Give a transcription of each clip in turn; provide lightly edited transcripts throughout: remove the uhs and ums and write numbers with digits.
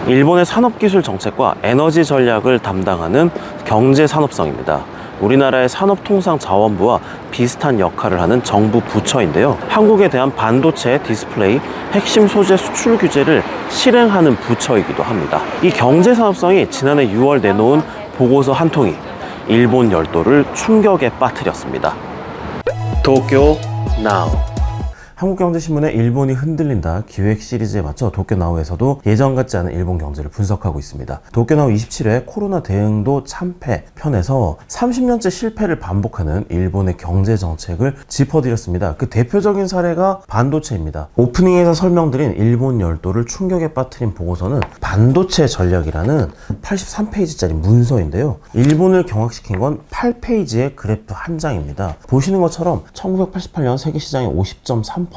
일본의 산업기술 정책과 에너지 전략을 담당하는 경제산업성입니다. 우리나라의 산업통상자원부와 비슷한 역할을 하는 정부 부처인데요. 한국에 대한 반도체, 디스플레이, 핵심 소재 수출 규제를 실행하는 부처이기도 합니다. 이 경제산업성이 지난해 6월 내놓은 보고서 한 통이 일본 열도를 충격에 빠뜨렸습니다. 도쿄 나우. 한국경제신문의 일본이 흔들린다 기획 시리즈에 맞춰 도쿄나우에서도 예전 같지 않은 일본 경제를 분석하고 있습니다. 도쿄나우 27회 코로나 대응도 참패 편에서 30년째 실패를 반복하는 일본의 경제 정책을 짚어드렸습니다. 그 대표적인 사례가 반도체입니다. 오프닝에서 설명드린 일본 열도를 충격에 빠뜨린 보고서는 반도체 전략이라는 83페이지짜리 문서인데요. 일본을 경악시킨 건 8페이지의 그래프 한 장입니다. 보시는 것처럼 1988년 세계시장의 50.3%를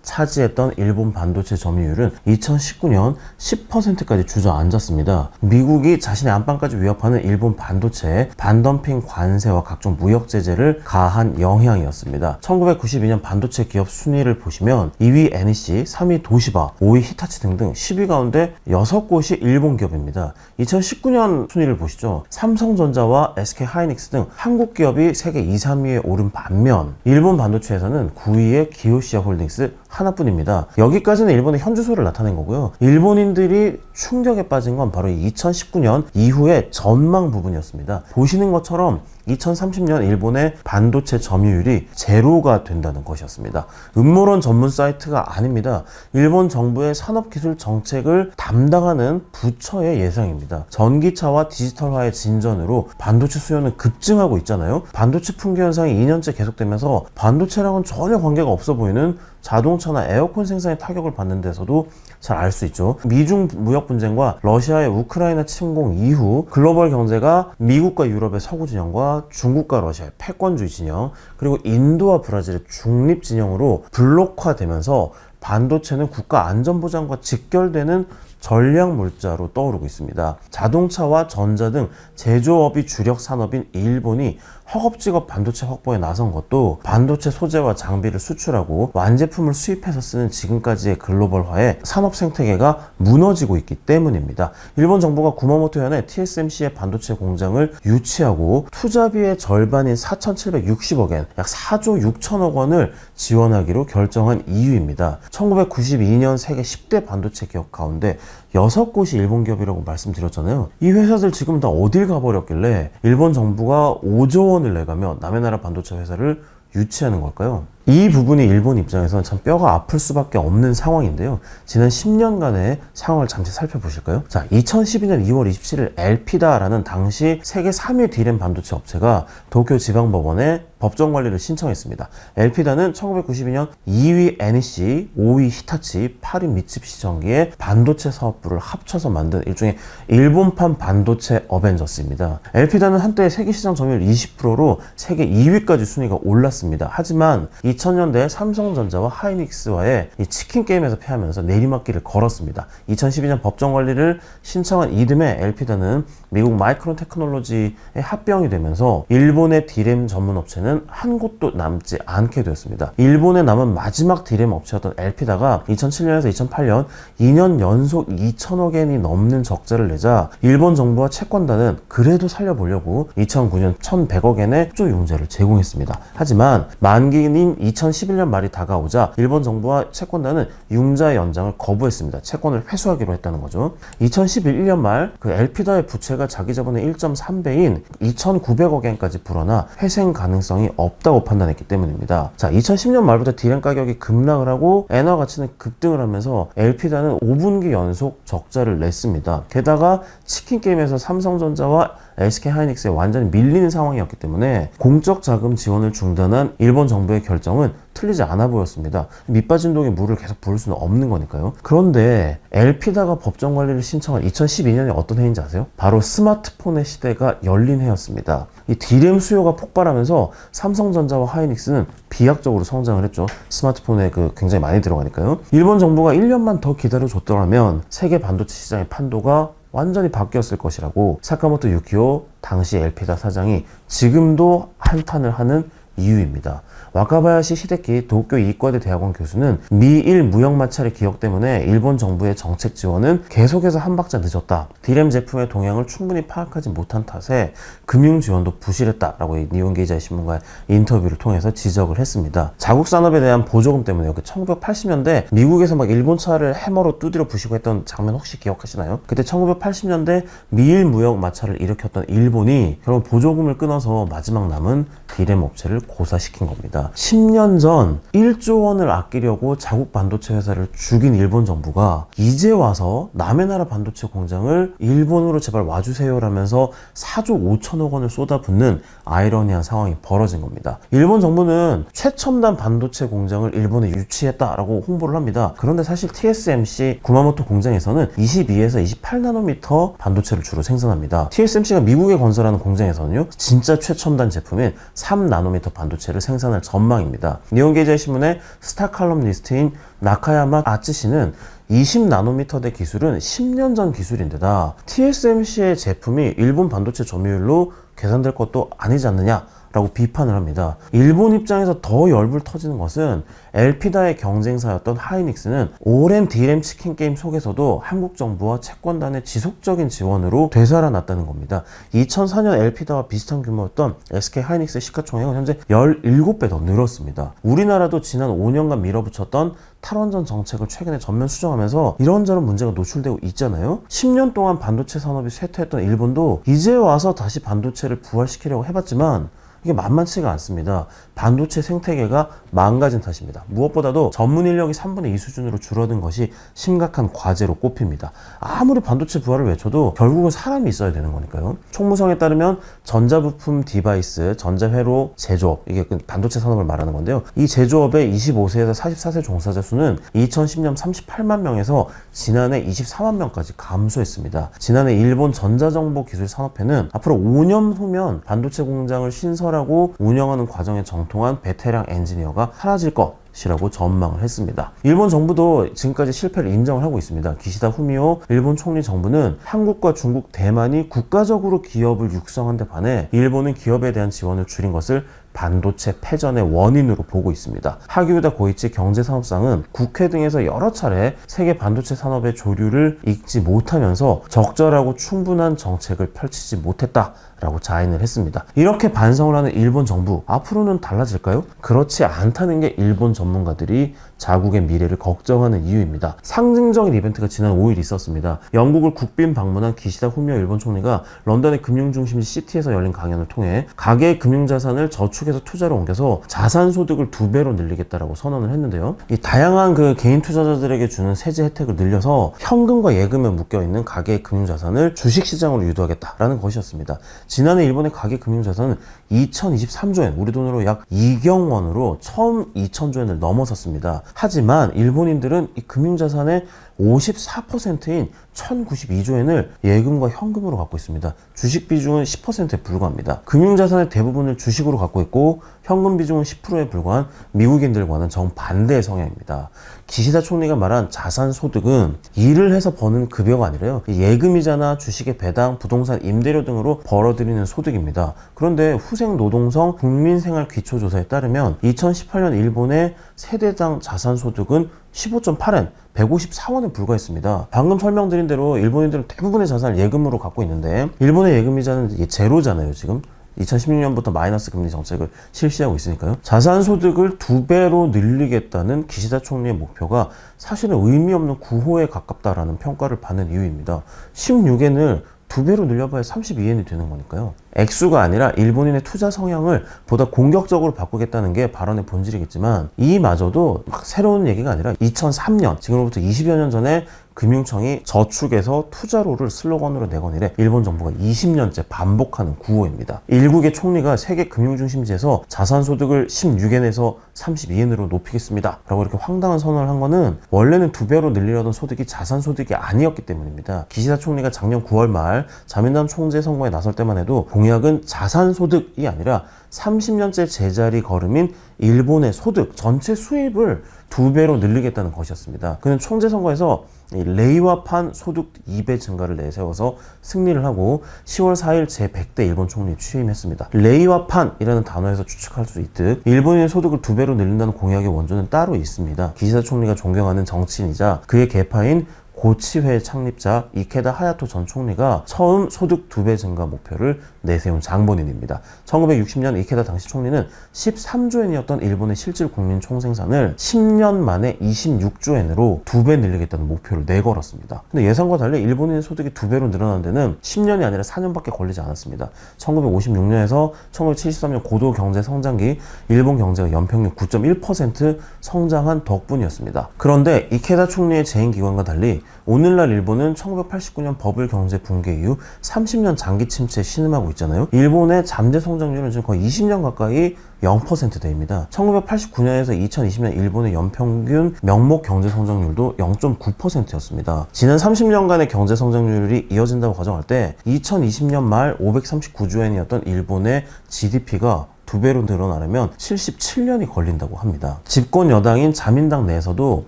차지했던 일본 반도체 점유율은 2019년 10%까지 주저앉았습니다. 미국이 자신의 안방까지 위협하는 일본 반도체에 반덤핑 관세와 각종 무역 제재를 가한 영향이었습니다. 1992년 반도체 기업 순위를 보시면 2위 NEC, 3위 도시바, 5위 히타치 등등 10위 가운데 6곳이 일본 기업입니다. 2019년 순위를 보시죠. 삼성전자와 SK하이닉스 등 한국 기업이 세계 2, 3위에 오른 반면 일본 반도체에서는 9위의 기요시아 홀딩스 하나뿐입니다. 여기까지는 일본의 현주소를 나타낸 거고요. 일본인들이 충격에 빠진 건 바로 2019년 이후의 전망 부분이었습니다. 보시는 것처럼 2030년 일본의 반도체 점유율이 제로가 된다는 것이었습니다. 음모론 전문 사이트가 아닙니다. 일본 정부의 산업기술 정책을 담당하는 부처의 예상입니다. 전기차와 디지털화의 진전으로 반도체 수요는 급증하고 있잖아요. 반도체 품귀 현상이 2년째 계속되면서 반도체랑은 전혀 관계가 없어 보이는 자동차나 에어컨 생산에 타격을 받는 데서도 잘 알 수 있죠. 미중 무역 분쟁과 러시아의 우크라이나 침공 이후 글로벌 경제가 미국과 유럽의 서구 진영과 중국과 러시아의 패권주의 진영, 그리고 인도와 브라질의 중립 진영으로 블록화되면서 반도체는 국가 안전보장과 직결되는 전략 물자로 떠오르고 있습니다. 자동차와 전자 등 제조업이 주력 산업인 일본이 허겁지겁 반도체 확보에 나선 것도 반도체 소재와 장비를 수출하고 완제품을 수입해서 쓰는 지금까지의 글로벌화에 산업 생태계가 무너지고 있기 때문입니다. 일본 정부가 구마모토현에 TSMC의 반도체 공장을 유치하고 투자비의 절반인 4,760억엔, 약 4조 6천억 원을 지원하기로 결정한 이유입니다. 1992년 세계 10대 반도체 기업 가운데 6곳이 일본 기업이라고 말씀드렸잖아요. 이 회사들 지금 다 어딜 가버렸길래 일본 정부가 5조 원을 내가며 남의 나라 반도체 회사를 유치하는 걸까요? 이 부분이 일본 입장에서는 참 뼈가 아플 수밖에 없는 상황인데요. 지난 10년간의 상황을 잠시 살펴보실까요? 자, 2012년 2월 27일 엘피다라는 당시 세계 3위 D램 반도체 업체가 도쿄지방법원에 법정관리를 신청했습니다. 엘피다는 1992년 2위 NEC, 5위 히타치, 8위 미츠비시 전기의 반도체 사업부를 합쳐서 만든 일종의 일본판 반도체 어벤져스입니다. 엘피다는 한때 세계시장 점유율 20%로 세계 2위까지 순위가 올랐습니다. 하지만 2000년대에 삼성전자와 하이닉스와의 이 치킨 게임에서 패하면서 내리막길을 걸었습니다. 2012년 법정관리를 신청한 이듬해 엘피다는 미국 마이크론 테크놀로지에 합병이 되면서 일본의 D램 전문 업체는 한 곳도 남지 않게 되었습니다. 일본에 남은 마지막 D램 업체였던 엘피다가 2007년에서 2008년 2년 연속 2천억엔이 넘는 적자를 내자 일본 정부와 채권단은 그래도 살려보려고 2009년 1,100억엔의 협조 융자를 제공했습니다. 하지만 만기인 2011년 말이 다가오자 일본 정부와 채권단은 융자 연장을 거부했습니다. 채권을 회수하기로 했다는 거죠. 2011년 말 그 엘피다의 부채가 자기 자본의 1.3배인 2,900억엔까지 불어나 회생 가능성이 없다고 판단했기 때문입니다. 자, 2010년 말부터 D램 가격이 급락을 하고 엔화 가치는 급등을 하면서 엘피다는 5분기 연속 적자를 냈습니다. 게다가 치킨 게임에서 삼성전자와 SK하이닉스에 완전히 밀리는 상황이었기 때문에 공적 자금 지원을 중단한 일본 정부의 결정은 틀리지 않아 보였습니다. 밑빠진 독에 물을 계속 부을 수는 없는 거니까요. 그런데 엘피다가 법정 관리를 신청한 2012년이 어떤 해인지 아세요? 바로 스마트폰의 시대가 열린 해였습니다. 이 D램 수요가 폭발하면서 삼성전자와 하이닉스는 비약적으로 성장을 했죠. 스마트폰에 굉장히 많이 들어가니까요. 일본 정부가 1년만 더 기다려줬더라면 세계 반도체 시장의 판도가 완전히 바뀌었을 것이라고 사카모토 유키오 당시 엘피다 사장이 지금도 한탄을 하는 이유입니다. 와카바야시 히데키 도쿄 이과대 대학원 교수는 미일 무역 마찰의 기억 때문에 일본 정부의 정책 지원은 계속해서 한 박자 늦었다. 디램 제품의 동향을 충분히 파악하지 못한 탓에 금융 지원도 부실했다라고 니혼게이자이 신문과의 인터뷰를 통해서 지적을 했습니다. 자국 산업에 대한 보조금 때문에요. 1980년대 미국에서 막 일본 차를 해머로 두드려 부시고 했던 장면 혹시 기억하시나요? 그때 1980년대 미일 무역 마찰을 일으켰던 일본이 결국 보조금을 끊어서 마지막 남은 디램 업체를 고사시킨 겁니다. 10년 전 1조 원을 아끼려고 자국 반도체 회사를 죽인 일본 정부가 이제 와서 남의 나라 반도체 공장을 일본으로 제발 와주세요라면서 4조 5천억 원을 쏟아붓는 아이러니한 상황이 벌어진 겁니다. 일본 정부는 최첨단 반도체 공장을 일본에 유치했다라고 홍보를 합니다. 그런데 사실 TSMC 구마모토 공장에서는 22에서 28나노미터 반도체를 주로 생산합니다. TSMC가 미국에 건설하는 공장에서는요, 진짜 최첨단 제품인 3나노미터 반도체를 생산할 전망입니다. 니혼게이자이 신문의 스타 칼럼니스트인 나카야마 아츠씨는 20나노미터대 기술은 10년 전 기술인데다 TSMC의 제품이 일본 반도체 점유율로 계산될 것도 아니지 않느냐 라고 비판을 합니다. 일본 입장에서 더 열불 터지는 것은 엘피다의 경쟁사였던 하이닉스는 오랜 디램 치킨 게임 속에서도 한국 정부와 채권단의 지속적인 지원으로 되살아났다는 겁니다. 2004년 엘피다와 비슷한 규모였던 SK 하이닉스의 시가총액은 현재 17배 더 늘었습니다. 우리나라도 지난 5년간 밀어붙였던 탈원전 정책을 최근에 전면 수정하면서 이런저런 문제가 노출되고 있잖아요. 10년 동안 반도체 산업이 쇠퇴했던 일본도 이제 와서 다시 반도체를 부활시키려고 해봤지만 이게 만만치가 않습니다. 반도체 생태계가 망가진 탓입니다. 무엇보다도 전문 인력이 3분의 2 수준으로 줄어든 것이 심각한 과제로 꼽힙니다. 아무리 반도체 부활을 외쳐도 결국은 사람이 있어야 되는 거니까요. 총무성에 따르면 전자부품 디바이스, 전자회로 제조업, 이게 반도체 산업을 말하는 건데요. 이 제조업의 25세에서 44세 종사자 수는 2010년 38만 명에서 지난해 24만 명까지 감소했습니다. 지난해 일본 전자정보기술산업회는 앞으로 5년 후면 반도체 공장을 신설하고 운영하는 과정에 정통한 베테랑 엔지니어가 사라질 것이라고 전망을 했습니다. 일본 정부도 지금까지 실패를 인정을 하고 있습니다. 기시다 후미오 일본 총리 정부는 한국과 중국, 대만이 국가적으로 기업을 육성한 데 반해 일본은 기업에 대한 지원을 줄인 것을 반도체 패전의 원인으로 보고 있습니다. 하기우다 고이치 경제산업상은 국회 등에서 여러 차례 세계 반도체 산업의 조류를 잇지 못하면서 적절하고 충분한 정책을 펼치지 못했다라고 자인을 했습니다. 이렇게 반성을 하는 일본 정부, 앞으로는 달라질까요? 그렇지 않다는 게 일본 전문가들이 자국의 미래를 걱정하는 이유입니다. 상징적인 이벤트가 지난 5일 있었습니다. 영국을 국빈 방문한 기시다 후미오 일본 총리가 런던의 금융중심지 시티에서 열린 강연을 통해 가계의 금융자산을 저축해서 투자로 옮겨서 자산소득을 2배로 늘리겠다라고 선언을 했는데요. 이 다양한 개인 투자자들에게 주는 세제 혜택을 늘려서 현금과 예금에 묶여있는 가계의 금융자산을 주식시장으로 유도하겠다라는 것이었습니다. 지난해 일본의 가계 금융자산은 2023조엔, 우리 돈으로 약 2경 원으로 처음 2천조엔을 넘어섰습니다. 하지만 일본인들은 이 금융자산의 54%인 1092조엔을 예금과 현금으로 갖고 있습니다. 주식 비중은 10%에 불과합니다. 금융자산의 대부분을 주식으로 갖고 있고 현금 비중은 10%에 불과한 미국인들과는 정반대의 성향입니다. 기시다 총리가 말한 자산소득은 일을 해서 버는 급여가 아니라요, 예금이자나 주식의 배당, 부동산 임대료 등으로 벌어들이는 소득입니다. 그런데 후생노동성 국민생활기초조사에 따르면 2018년 일본의 세대당 자산소득은 15.8엔, 154원에 불과했습니다. 방금 설명드린 대로 일본인들은 대부분의 자산을 예금으로 갖고 있는데 일본의 예금이자는 이게 제로잖아요. 지금 2016년부터 마이너스 금리 정책을 실시하고 있으니까요. 자산소득을 2배로 늘리겠다는 기시다 총리의 목표가 사실은 의미 없는 구호에 가깝다라는 평가를 받는 이유입니다. 16엔을 2배로 늘려봐야 32엔이 되는 거니까요. 액수가 아니라 일본인의 투자 성향을 보다 공격적으로 바꾸겠다는 게 발언의 본질이겠지만 이마저도 막 새로운 얘기가 아니라 2003년, 지금으로부터 20여 년 전에 금융청이 저축에서 투자로를 슬로건으로 내건 이래 일본 정부가 20년째 반복하는 구호입니다. 일국의 총리가 세계 금융중심지에서 자산소득을 16엔에서 32엔으로 높이겠습니다 라고 이렇게 황당한 선언을 한 거는 원래는 2배로 늘리려던 소득이 자산소득이 아니었기 때문입니다. 기시다 총리가 작년 9월 말 자민당 총재 선거에 나설 때만 해도 공약은 자산소득이 아니라 30년째 제자리 걸음인 일본의 소득, 전체 수입을 2배로 늘리겠다는 것이었습니다. 그는 총재선거에서 레이와판 소득 2배 증가를 내세워서 승리를 하고 10월 4일 제100대 일본 총리에 취임했습니다. 레이와판이라는 단어에서 추측할 수 있듯 일본인의 소득을 2배로 늘린다는 공약의 원조는 따로 있습니다. 기시다 총리가 존경하는 정치인이자 그의 계파인 고치회 창립자 이케다 하야토 전 총리가 처음 소득 2배 증가 목표를 내세운 장본인입니다. 1960년 이케다 당시 총리는 13조 엔이었던 일본의 실질 국민 총생산을 10년 만에 26조 엔으로 2배 늘리겠다는 목표를 내걸었습니다. 근데 예상과 달리 일본인의 소득이 2배로 늘어난 데는 10년이 아니라 4년밖에 걸리지 않았습니다. 1956년에서 1973년 고도 경제 성장기 일본 경제가 연평균 9.1% 성장한 덕분이었습니다. 그런데 이케다 총리의 재임 기간과 달리 오늘날 일본은 1989년 버블 경제 붕괴 이후 30년 장기 침체에 신음하고 있잖아요. 일본의 잠재 성장률은 지금 거의 20년 가까이 0%대입니다. 1989년에서 2020년 일본의 연평균 명목 경제 성장률도 0.9%였습니다. 지난 30년간의 경제 성장률이 이어진다고 가정할 때 2020년 말 539조 엔이었던 일본의 GDP가 2배로 늘어나려면 77년이 걸린다고 합니다. 집권 여당인 자민당 내에서도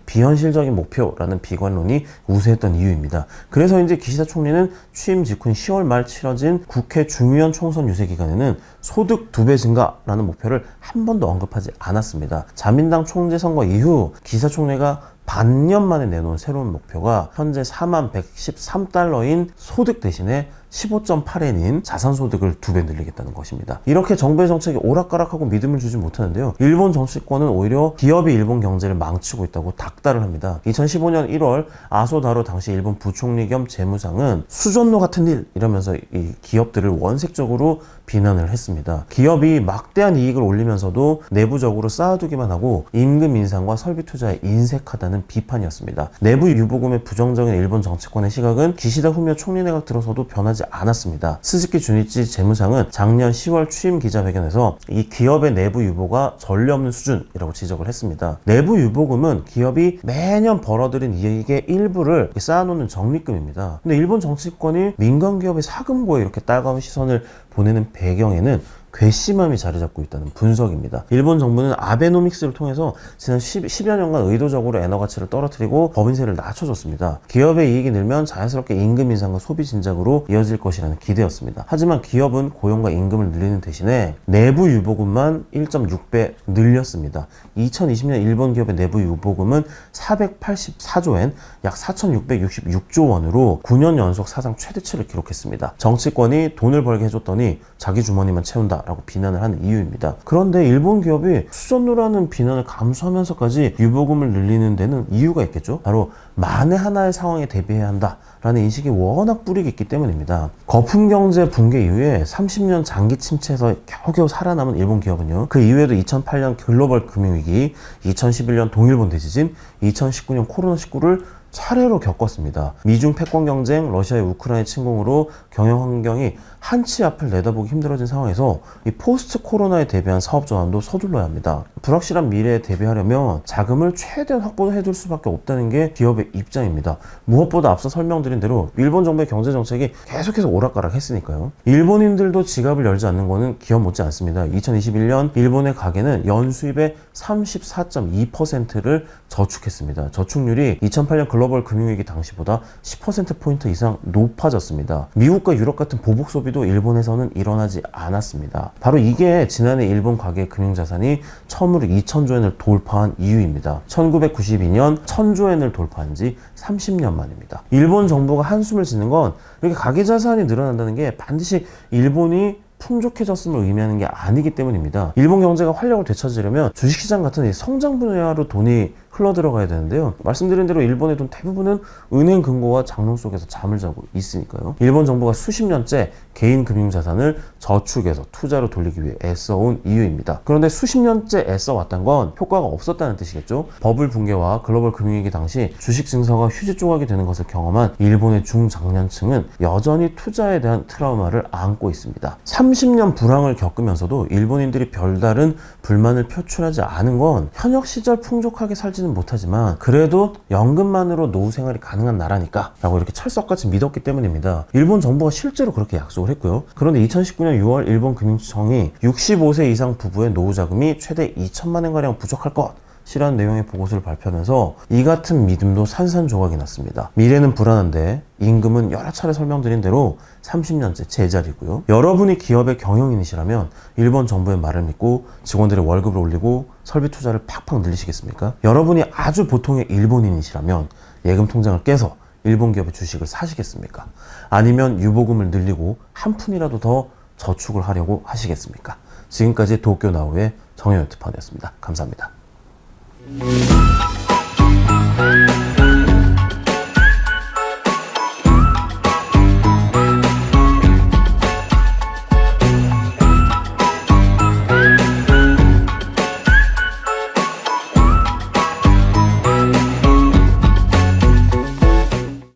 비현실적인 목표라는 비관론이 우세했던 이유입니다. 그래서 이제 기시다 총리는 취임 직후인 10월 말 치러진 국회 중의원 총선 유세 기간에는 소득 2배 증가라는 목표를 한 번도 언급하지 않았습니다. 자민당 총재 선거 이후 기시다 총리가 반년 만에 내놓은 새로운 목표가 현재 4113달러인 소득 대신에 15.8엔인 자산소득을 2배 늘리겠다는 것입니다. 이렇게 정부의 정책이 오락가락하고 믿음을 주지 못하는데요. 일본 정치권은 오히려 기업이 일본 경제를 망치고 있다고 닥달을 합니다. 2015년 1월 아소다로 당시 일본 부총리 겸 재무장은 수전노 같은 일 이러면서 이 기업들을 원색적으로 비난을 했습니다. 기업이 막대한 이익을 올리면서도 내부적으로 쌓아두기만 하고 임금 인상과 설비 투자에 인색하다는 비판이었습니다. 내부 유보금의 부정적인 일본 정치권의 시각은 기시다 후미오 총리 내각 들어서도 변하지 않았습니다. 스즈키 주니치 재무상은 작년 10월 취임 기자회견에서 이 기업의 내부 유보가 전례 없는 수준이라고 지적을 했습니다. 내부 유보금은 기업이 매년 벌어들인 이익의 일부를 쌓아놓는 적립금입니다. 근데 일본 정치권이 민간 기업의 사금고에 이렇게 따가운 시선을 보내는 배경에는 괘씸함이 자리 잡고 있다는 분석입니다. 일본 정부는 아베노믹스를 통해서 지난 10여 년간 의도적으로 엔화 가치를 떨어뜨리고 법인세를 낮춰줬습니다. 기업의 이익이 늘면 자연스럽게 임금 인상과 소비 진작으로 이어질 것이라는 기대였습니다. 하지만 기업은 고용과 임금을 늘리는 대신에 내부 유보금만 1.6배 늘렸습니다. 2020년 일본 기업의 내부 유보금은 484조엔 약 4,666조 원으로 9년 연속 사상 최대치를 기록했습니다. 정치권이 돈을 벌게 해줬더니 자기 주머니만 채운다 라고 비난을 하는 이유입니다. 그런데 일본 기업이 수전노라는 비난을 감수하면서까지 유보금을 늘리는 데는 이유가 있겠죠. 바로 만에 하나의 상황에 대비해야 한다 라는 인식이 워낙 뿌리 깊기 때문입니다. 거품 경제 붕괴 이후에 30년 장기 침체에서 겨우겨우 살아남은 일본 기업은요, 그 이후에도 2008년 글로벌 금융위기, 2011년 동일본 대지진, 2019년 코로나19를 차례로 겪었습니다. 미중 패권 경쟁, 러시아의 우크라이나 침공으로 경영 환경이 한치 앞을 내다보기 힘들어진 상황에서 이 포스트 코로나에 대비한 사업 전환도 서둘러야 합니다. 불확실한 미래에 대비하려면 자금을 최대한 확보해둘 수밖에 없다는 게 기업의 입장입니다. 무엇보다 앞서 설명드린 대로 일본 정부의 경제 정책이 계속해서 오락가락 했으니까요. 일본인들도 지갑을 열지 않는 거는 기업 못지 않습니다. 2021년 일본의 가계는 연수입의 34.2%를 저축했습니다. 저축률이 2008년 글로벌 금융위기 당시보다 10%포인트 이상 높아졌습니다. 미국과 유럽 같은 보복 소비도 일본에서는 일어나지 않았습니다. 바로 이게 지난해 일본 가계의 금융자산이 처음으로 2,000조엔을 돌파한 이유입니다. 1992년 1,000조엔을 돌파한 지 30년 만입니다. 일본 정부가 한숨을 짓는 건 이렇게 가계자산이 늘어난다는 게 반드시 일본이 풍족해졌음을 의미하는 게 아니기 때문입니다. 일본 경제가 활력을 되찾으려면 주식시장 같은 성장 분야로 돈이 흘러들어가야 되는데요. 말씀드린 대로 일본의 돈 대부분은 은행 금고와 장롱 속에서 잠을 자고 있으니까요. 일본 정부가 수십 년째 개인 금융자산을 저축해서 투자로 돌리기 위해 애써온 이유입니다. 그런데 수십 년째 애써왔던 건 효과가 없었다는 뜻이겠죠. 버블 붕괴와 글로벌 금융위기 당시 주식 증서가 휴지 조각이 되는 것을 경험한 일본의 중장년층은 여전히 투자에 대한 트라우마를 안고 있습니다. 30년 불황을 겪으면서도 일본인들이 별다른 불만을 표출하지 않은 건 현역 시절 풍족하게 살지는 하지는 못하지만 그래도 연금만으로 노후 생활이 가능한 나라니까 라고 이렇게 철석같이 믿었기 때문입니다. 일본 정부가 실제로 그렇게 약속을 했고요. 그런데 2019년 6월 일본 금융청이 65세 이상 부부의 노후 자금이 최대 2천만 엔가량 부족할 것 이라는 내용의 보고서를 발표하면서 이 같은 믿음도 산산조각이 났습니다. 미래는 불안한데 임금은 여러 차례 설명드린 대로 30년째 제자리고요. 여러분이 기업의 경영인이시라면 일본 정부의 말을 믿고 직원들의 월급을 올리고 설비 투자를 팍팍 늘리시겠습니까? 여러분이 아주 보통의 일본인이시라면 예금 통장을 깨서 일본 기업의 주식을 사시겠습니까? 아니면 유보금을 늘리고 한 푼이라도 더 저축을 하려고 하시겠습니까? 지금까지 도쿄나우의 정현유튜브였습니다. 감사합니다.